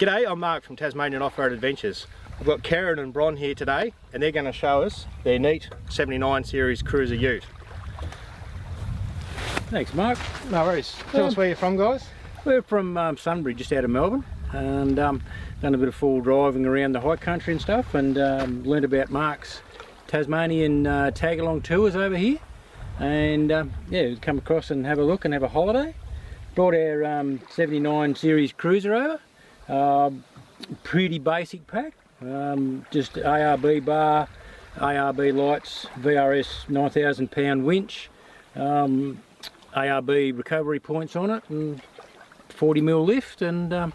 G'day, I'm Mark from Tasmanian Offroad Adventures. I've got Kerryn and Bron here today, and they're going to show us their neat 79 series cruiser ute. Thanks, Mark. No worries. Tell us where you're from, guys. We're from Sunbury, just out of Melbourne, and done a bit of full driving around the high country and stuff, and learned about Mark's Tasmanian Tagalong tours over here, and yeah, come across and have a look and have a holiday. Brought our 79 series cruiser over. Pretty basic pack, just ARB bar, ARB lights, VRS 9,000 pound winch, ARB recovery points on it, and 40mm lift, and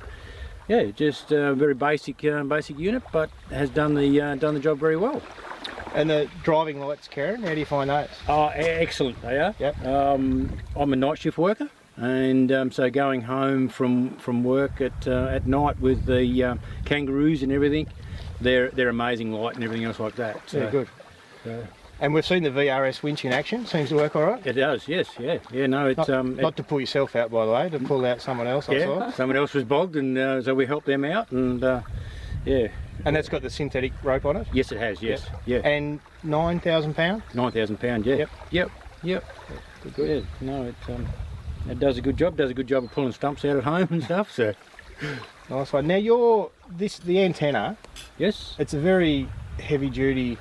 yeah, just a very basic unit, but has done the job very well. And the driving lights, Kerryn, how do you find those? Oh, excellent they are. Yep. I'm a night shift worker, and so going home from work at night with the kangaroos and everything, they're amazing light and everything else like that. So, yeah, good. And we've seen the VRS winch in action. Seems to work all right. It does, yes, yeah. No, it's not to pull yourself out, by the way, to pull out someone else. Yeah, someone else was bogged, and so we helped them out, and yeah. And that's got the synthetic rope on it. Yes, it has. Yes, yeah. And 9,000 pound. 9,000 pound. Yeah. Yep. Good. Yeah, no, it does a good job. Does a good job of pulling stumps out at home and stuff. So nice one. Now the antenna. Yes. It's a very heavy duty.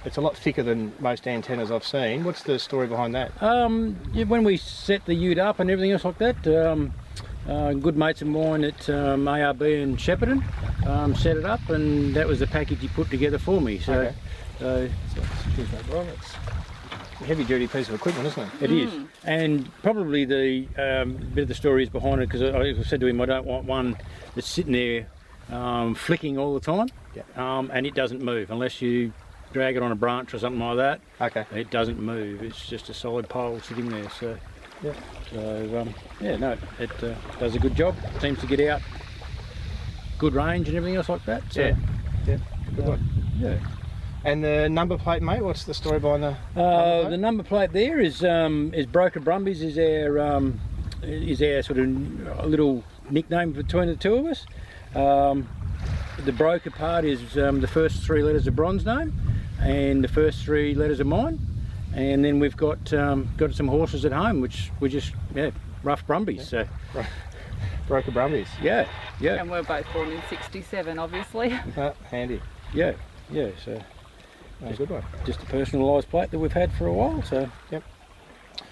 It's a lot thicker than most antennas I've seen. What's the story behind that? Yeah, when we set the ute up and everything else like that, good mates of mine at ARB in Shepparton set it up, and that was the package he put together for me. So, okay. It's a heavy duty piece of equipment, isn't it? It is, and probably the bit of the story is behind it, because I said to him I don't want one that's sitting there flicking all the time, and it doesn't move unless you drag it on a branch or something like that. Okay. It doesn't move. It's just a solid pole sitting there. So yeah. So yeah, no, it does a good job. Seems to get out good range and everything else like that. So, yeah. Good one. Yeah. And the number plate, mate. What's the story behind the number plate there is Broker Brumbies is our sort of little nickname between the two of us. The broker part is the first 3 letters of Bron's name, and the first 3 letters of mine, and then we've got some horses at home which we just rough Brumbies. So Broker Brumbies. Yeah. And we're both born in '67, obviously. Handy. Yeah. So That's a good one. Just a personalised plate that we've had for a while. So yep.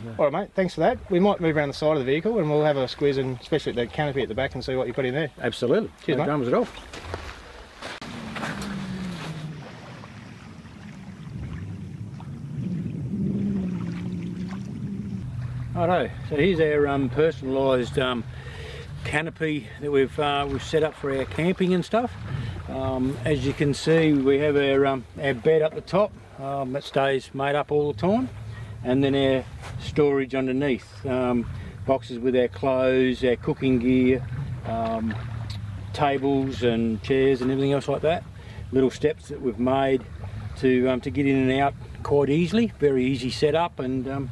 Yeah. All right, mate. Thanks for that. We might move around the side of the vehicle, and we'll have a squeeze, and especially at the canopy at the back, and see what you've got in there. Absolutely. Cheers, no mate. dramas at all. Righto, so here's our personalised canopy that we've set up for our camping and stuff. As you can see, we have our bed up the top that stays made up all the time, and then our storage underneath, boxes with our clothes, our cooking gear, tables and chairs and everything else like that. Little steps that we've made to get in and out quite easily. Very easy setup, and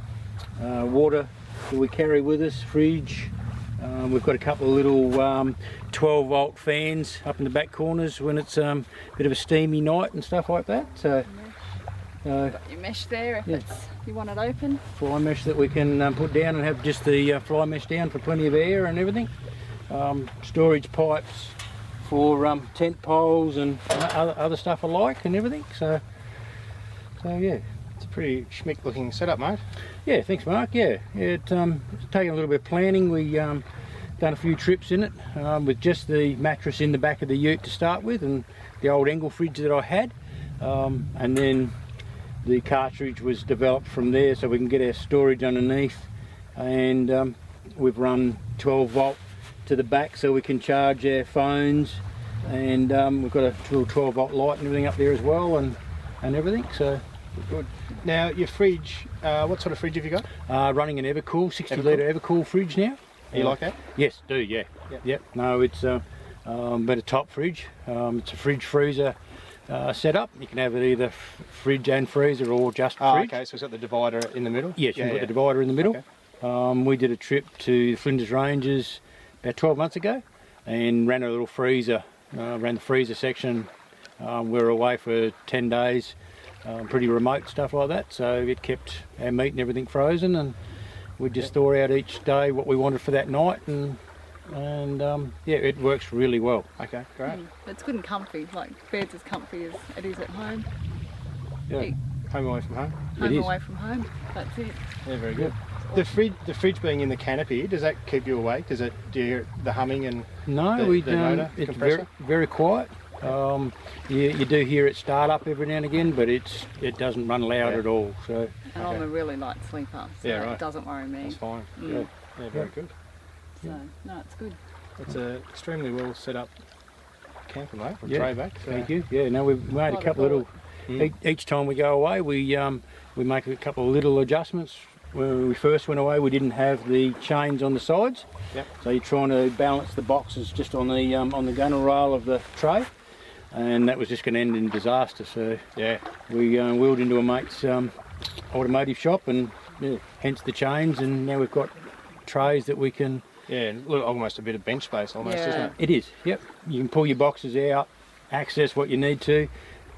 water that we carry with us, fridge. We've got a couple of little 12-volt fans up in the back corners when it's a bit of a steamy night and stuff like that. So got your mesh there if you want it open. Fly mesh that we can put down and have just the fly mesh down for plenty of air and everything. Storage pipes for tent poles and other stuff alike and everything. So yeah. It's a pretty schmick looking setup, mate. Yeah, thanks, Mark. Yeah, it's taken a little bit of planning. We done a few trips in it with just the mattress in the back of the ute to start with, and the old Engel fridge that I had, and then the cartridge was developed from there, so we can get our storage underneath, and we've run 12-volt to the back so we can charge our phones, and we've got a little 12-volt light and everything up there as well, and everything. So good. Now your fridge, what sort of fridge have you got? Running an Evercool, 60-litre Evercool fridge now. You like that? Yes, do, yeah. Yep. No, it's but a top fridge. It's a fridge freezer setup. You can have it either fridge and freezer or just fridge. Okay, so it's got the divider in the middle? Yes, you've got the divider in the middle. Okay. We did a trip to the Flinders Ranges about 12 months ago, and ran a little freezer, ran the freezer section. We were away for 10 days, pretty remote stuff like that, so it kept our meat and everything frozen, and we'd just thaw out each day what we wanted for that night, and yeah, it works really well. Okay, great. It's good and comfy, like bed's as comfy as it is at home. Yeah. Home away from home. Home It is. away from home, that's it. Yeah, very good. The fridge being in the canopy, does that keep you awake? Do you hear the humming and No, the we motor it's compressor? very quiet. You do hear it start up every now and again, but it doesn't run loud at all. So And I'm a really light sleeper, so Yeah, right. it doesn't worry me. That's fine. Mm. Yeah, very good. So, no, it's good. It's a extremely well set up camper, mate, from Yeah. tray back. So. thank you. Yeah, no, we've made a Like couple a little. Each time we go away, we make a couple of little adjustments. When we first went away, we didn't have the chains on the sides. Yep. So you're trying to balance the boxes just on the gunner rail of the tray, and that was just going to end in disaster. So Yeah, we wheeled into a mate's automotive shop, and hence the chains. And now we've got trays that we can. yeah, almost a bit of bench space, almost, Yeah. isn't it? It is. Yep. You can pull your boxes out, access what you need to,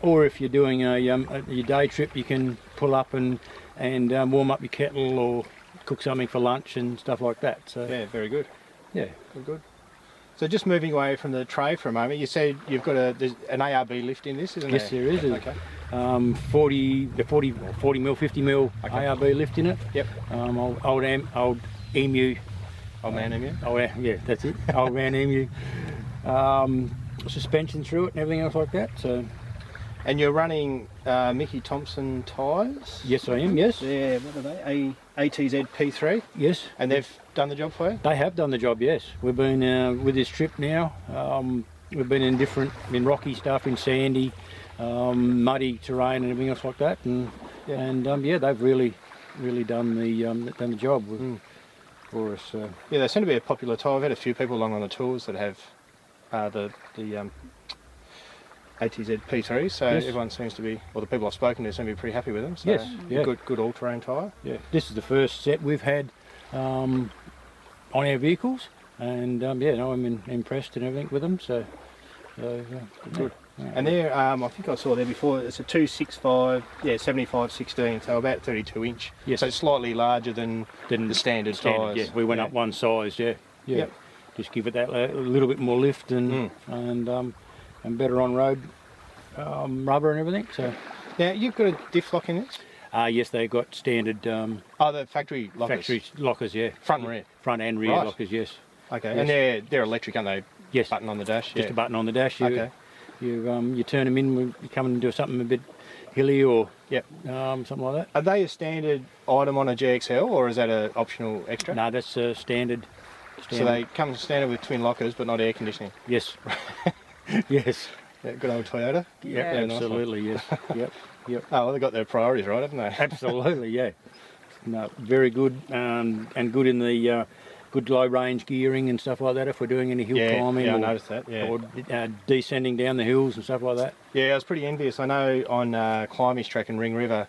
or if you're doing your day trip, you can pull up and warm up your kettle or cook something for lunch and stuff like that. So Yeah, very good. yeah. Good. So just moving away from the tray for a moment, you said you've got there's an ARB lift in this, isn't Yes, there? there is. Okay. 40 mil, 50 mil Okay. ARB lift in it. Yep. Old emu. Old man, am you? Oh yeah, that's it. Old man emu. Suspension through it and everything else like that. So And you're running Mickey Thompson tyres? yes, I am. Yes. Yeah, what are they? ATZ P3? Yes. And they've done the job for you? They have done the job, yes. We've been with this trip now. We've been in rocky stuff, in sandy, muddy terrain, and everything else like that. And yeah, they've really done the job for us. Yeah, they seem to be a popular tyre. I've had a few people along on the tours that have the ATZ P3, so Yes. everyone seems to be, well, the people I've spoken to seem to be pretty happy with them. So Yes, yeah. good all-terrain tyre. Yeah, this is the first set we've had on our vehicles, and yeah, no, I'm impressed and everything with them. So Good. Yeah. And they're, I think I saw there before, it's a 265, 75/16, so about 32 inch. Yes. So it's slightly larger than the standard tyres. Yeah, we went up one size. Yeah. Yep. Just give it that a little bit more lift and better on road rubber and everything. So Now, you've got a diff lock in this? yes, they've got standard The factory lockers? factory lockers. Yeah, Front and rear? front and rear Right. lockers. Yes. Okay, Yes. and they're electric, aren't they? Yes. Button on the dash? Just a button on the dash. Okay. You turn them in when you come and do something a bit hilly or Yep. something like that. Are they a standard item on a GXL, or is that an optional extra? No, that's standard. So they come standard with twin lockers, but not air conditioning. Yes. Yes. Yeah, good old Toyota. Yeah, nice one. absolutely. Yes. Yep. Yep. Oh, well, they've got their priorities right, haven't they? Absolutely. Yeah. No, very good and good in the good low range gearing and stuff like that. If we're doing any hill climbing I or, noticed that. Yeah. or descending down the hills and stuff like that. Yeah, I was pretty envious. I know on Climbing's track in Ring River,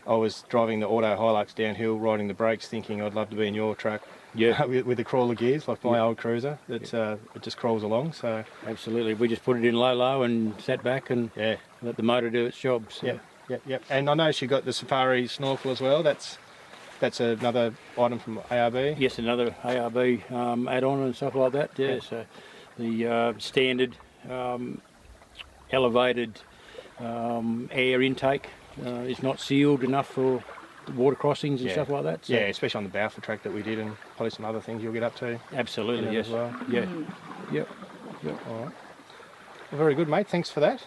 I was driving the Auto Hilux downhill, riding the brakes, thinking I'd love to be in your truck. Yeah. with the crawler gears, like my old cruiser. It just crawls along. So Absolutely. We just put it in low and sat back and yeah, let the motor do its job. So. yep. And I noticed you got the Safari snorkel as well. That's another item from ARB. Yes, another ARB add-on and stuff like that. Yeah. So the standard elevated air intake is not sealed enough for water crossings and stuff like that. So Yeah, especially on the Balfour track that we did, and probably some other things you'll get up to. absolutely, in it yes. as well. Yeah. Yep. All right. Well, very good, mate. Thanks for that.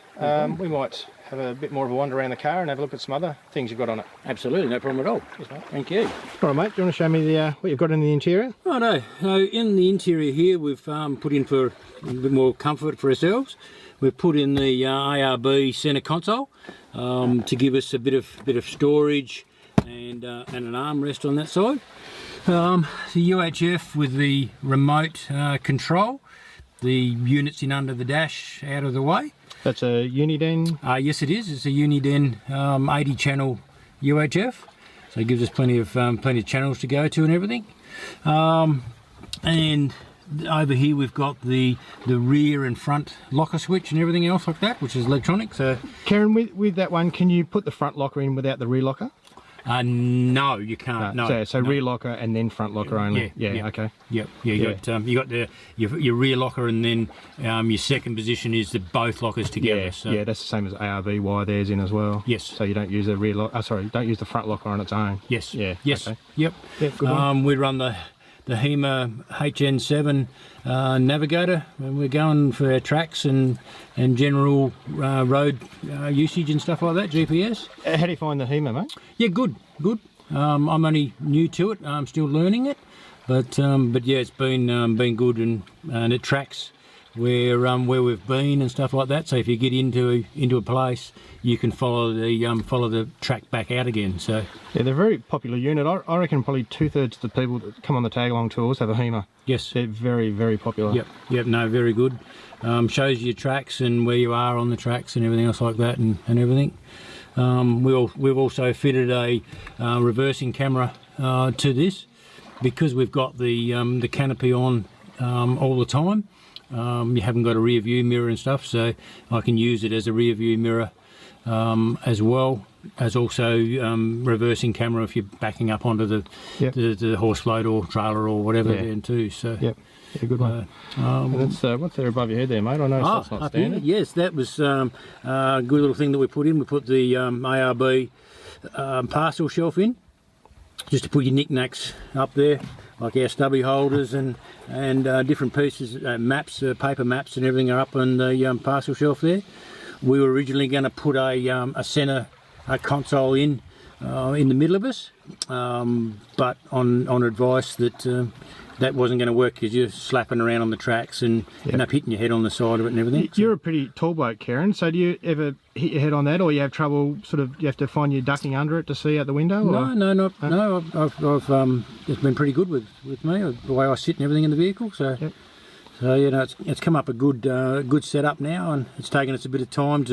We might have a bit more of a wander around the car and have a look at some other things you've got on it. Absolutely, no problem at all. Yes, mate. Thank you. All right, mate. Do you want to show me what you've got in the interior? Righto. So in the interior here, we've put in for a bit more comfort for ourselves. We've put in the ARB centre console to give us a bit of storage and an armrest on that side. The UHF with the remote control. The units in under the dash out of the way. That's a Uniden. Yes, it is. It's a Uniden 80 channel UHF, so it gives us plenty of channels to go to and everything. And over here we've got the rear and front locker switch and everything else like that, which is electronic. So, Kerryn, with that one, can you put the front locker in without the rear locker? No, you can't. No. So rear locker and then front locker only. Yeah. Okay. Yep. Yeah. You got your rear locker, and then your second position is the both lockers together. Yeah. So. Yeah. That's the same as ARV wire theirs in as well. Yes. So you don't use the rear lock. Don't use the front locker on its own. Yes. Yeah. Yes. Okay. Yep. Yeah, good one. We run the HEMA HN7 Navigator, and we're going for our tracks and general road usage and stuff like that. GPS. How do you find the HEMA, mate? Yeah, good. I'm only new to it. I'm still learning it, but yeah, it's been good, and it tracks where we've been and stuff like that. So if you get into a place, you can follow the track back out again. So yeah, they're a very popular unit. I reckon probably 2/3 of the people that come on the Tagalong tours have a HEMA. Yes, they're very, very popular. Yep. No, very good. Shows you your tracks and where you are on the tracks and everything else like that, and everything. We've also fitted a reversing camera to this, because we've got the canopy on all the time. You haven't got a rear view mirror and stuff, so I can use it as a rear view mirror, as well as also reversing camera if you're backing up onto the horse float or trailer or whatever then too. So yeah, good one. And that's what's there above your head there, mate? I know that's not standard. Here, yes, that was a good little thing that we put in. We put the ARB parcel shelf in, just to put your knickknacks up there, like our stubby holders and different pieces, maps, paper maps and everything are up on the parcel shelf there. We were originally going to put a centre console in the middle of us, but on advice that wasn't going to work, because you're slapping around on the tracks and end up hitting your head on the side of it and everything. You're a pretty tall bloke, Kerryn, so do you ever hit your head on that, or you have trouble you have to find you ducking under it to see out the window? Or? No. I've it's been pretty good with me, the way I sit and everything in the vehicle. So, so it's come up a good setup now, and it's taken us a bit of time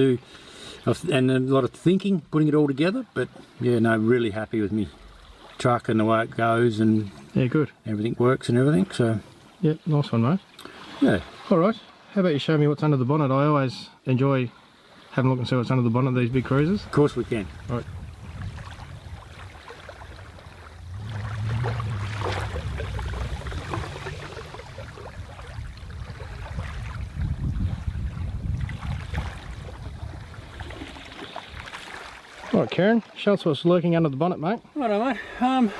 and a lot of thinking, putting it all together. But yeah, no, really happy with me truck and the way it goes, and good, everything works and everything. So nice one, mate. Yeah. All right, how about you show me what's under the bonnet? I always enjoy having a look and see what's under the bonnet of these big cruisers. Of course we can. All right. All right, Kerryn, show us what's lurking under the bonnet, mate. Righto, mate.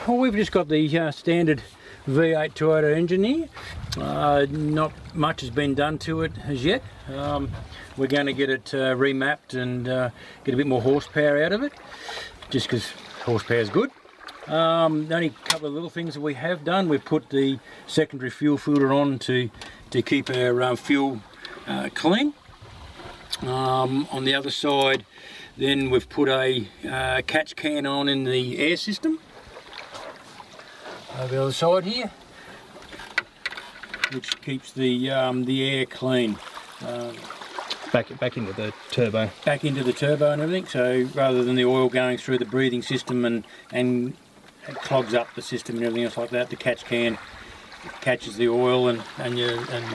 Well, we've just got the standard V8 Toyota engine here. Not much has been done to it as yet. We're going to get it remapped and get a bit more horsepower out of it, just because horsepower is good. The only couple of little things that we have done, we've put the secondary fuel filter on to keep our fuel clean. On the other side, then we've put a catch can on in the air system over the other side here, which keeps the air clean. Back into the turbo. Back into the turbo and everything. So rather than the oil going through the breathing system and it clogs up the system and everything else like that, the catch can catches the oil and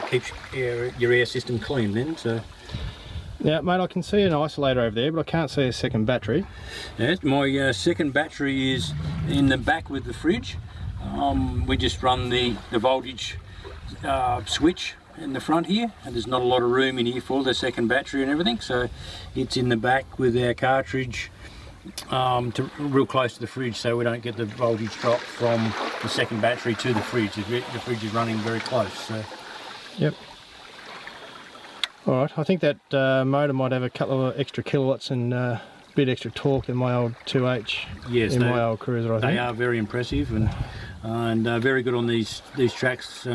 keeps your air system clean then. So. Now, mate, I can see an isolator over there, but I can't see a second battery. Yes, my second battery is in the back with the fridge. We just run the voltage switch in the front here, and there's not a lot of room in here for the second battery and everything, so it's in the back with our cartridge real close to the fridge, so we don't get the voltage drop from the second battery to the fridge. The fridge is running very close. So. Yep. Alright, I think that motor might have a couple of extra kilowatts and a bit extra torque than my old 2H my old cruiser, I think. They are very impressive and very good on these tracks,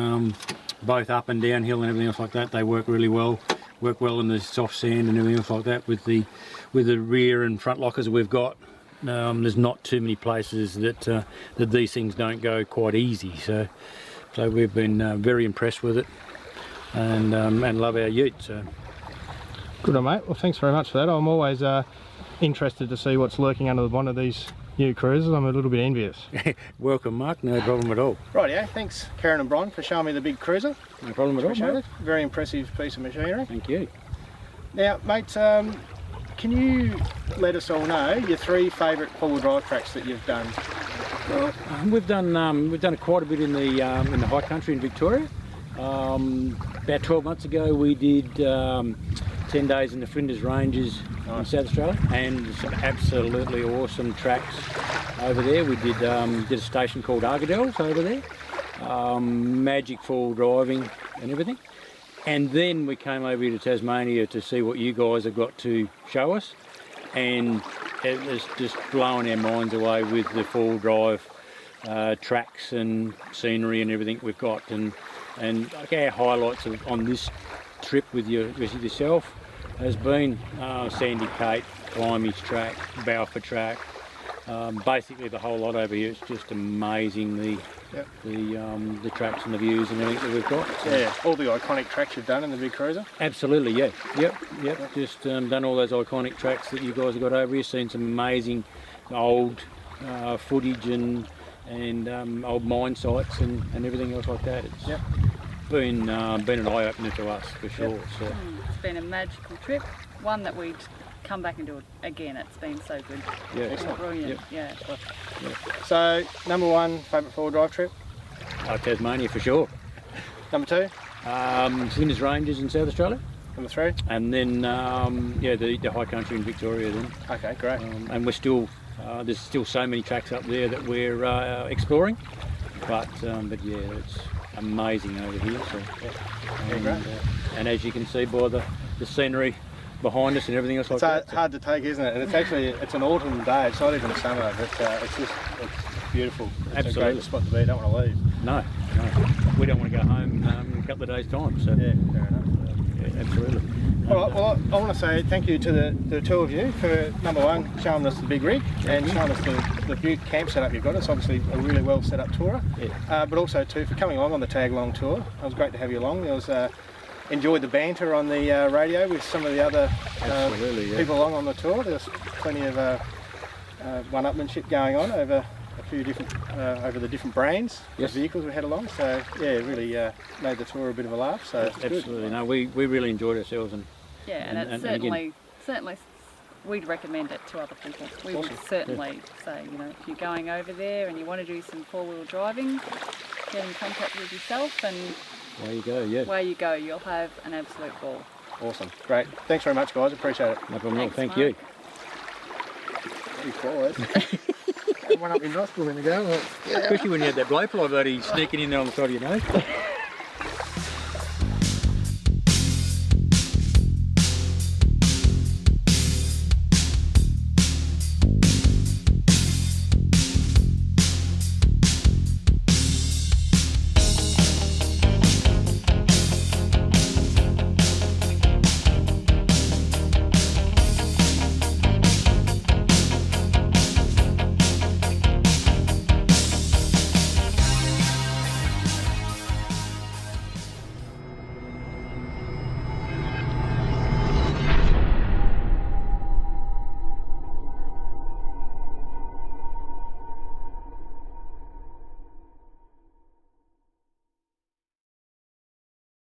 both up and downhill and everything else like that. They work really well, in the soft sand and everything else like that. With the rear and front lockers that we've got, there's not too many places that these things don't go quite easy. So we've been very impressed with it. And love our Ute. So. Good on, mate. Well, thanks very much for that. I'm always interested to see what's lurking under the bonnet of these Ute cruisers. I'm a little bit envious. Welcome, Mark. No problem at all. Right, yeah. Thanks, Kerryn and Bron, for showing me the big cruiser. No problem at all, Appreciate mate. it. Very impressive piece of machinery. Thank you. Now, mate, can you let us all know your 3 favourite four-wheel drive tracks that you've done? Well, we've done quite a bit in the high country in Victoria. About 12 months ago, we did 10 days in the Flinders Ranges in South Australia, and some absolutely awesome tracks over there. We did a station called Argadells over there, magic four-wheel driving and everything. And then we came over here to Tasmania to see what you guys have got to show us, and it was just blowing our minds away with the four-wheel drive tracks and scenery and everything we've got. And like our highlights on this trip with yourself has been Sandy Cape, Climbage track, Balfour track, basically the whole lot over here. It's just amazing the tracks and the views and everything that we've got. So. Yeah, all the iconic tracks you've done in the big cruiser. Absolutely, yeah, yep. Just done all those iconic tracks that you guys have got over here. Seen some amazing old footage and old mine sites and everything else like that. It's been an eye-opener to us for sure. Yep. So. It's been a magical trip, one that we'd come back and do it again. It's been so good. Yeah, it's brilliant. Yep. Yeah. So, number 1 favourite four-wheel drive trip? Tasmania for sure. Number 2? Flinders Ranges in South Australia. Number 3? And then the high country in Victoria then. Okay, great. And we're still there's still so many tracks up there that we're exploring. But yeah, it's amazing over here. So, and as you can see by the scenery behind us and everything else like that. It's hard to take, isn't it? And it's actually an autumn day. It's not even summer, but it's beautiful. It's Absolutely. a great spot to be. Don't want to leave. No, we don't want to go home in a couple of days' time. So Yeah, fair enough. yeah, absolutely. All right, well, I want to say thank you to the two of you for, number 1, showing us the big rig and showing us the Butte camp setup you've got. It's obviously a really well set up tourer. Yeah. But also, too, for coming along on the Tagalong tour. It was great to have you along. It was enjoyed the banter on the radio with some of the other people along on the tour. There's plenty of one-upmanship going on over a few different over the different brands of vehicles we had along. So yeah, it really made the tour a bit of a laugh. So it's absolutely. good. No, we really enjoyed ourselves and it's certainly we'd recommend it to other people. We would certainly say, if you're going over there and you want to do some four-wheel driving, get in contact with yourself and there you go. Yeah. where you go, you'll have an absolute ball. Awesome, great. Thanks very much, guys. Appreciate it. No problem. Thanks, Thank Mark. you. Pretty quiet. One up your nostril in the go. Especially when you had that blowfly buddy sneaking in there on the side of your nose.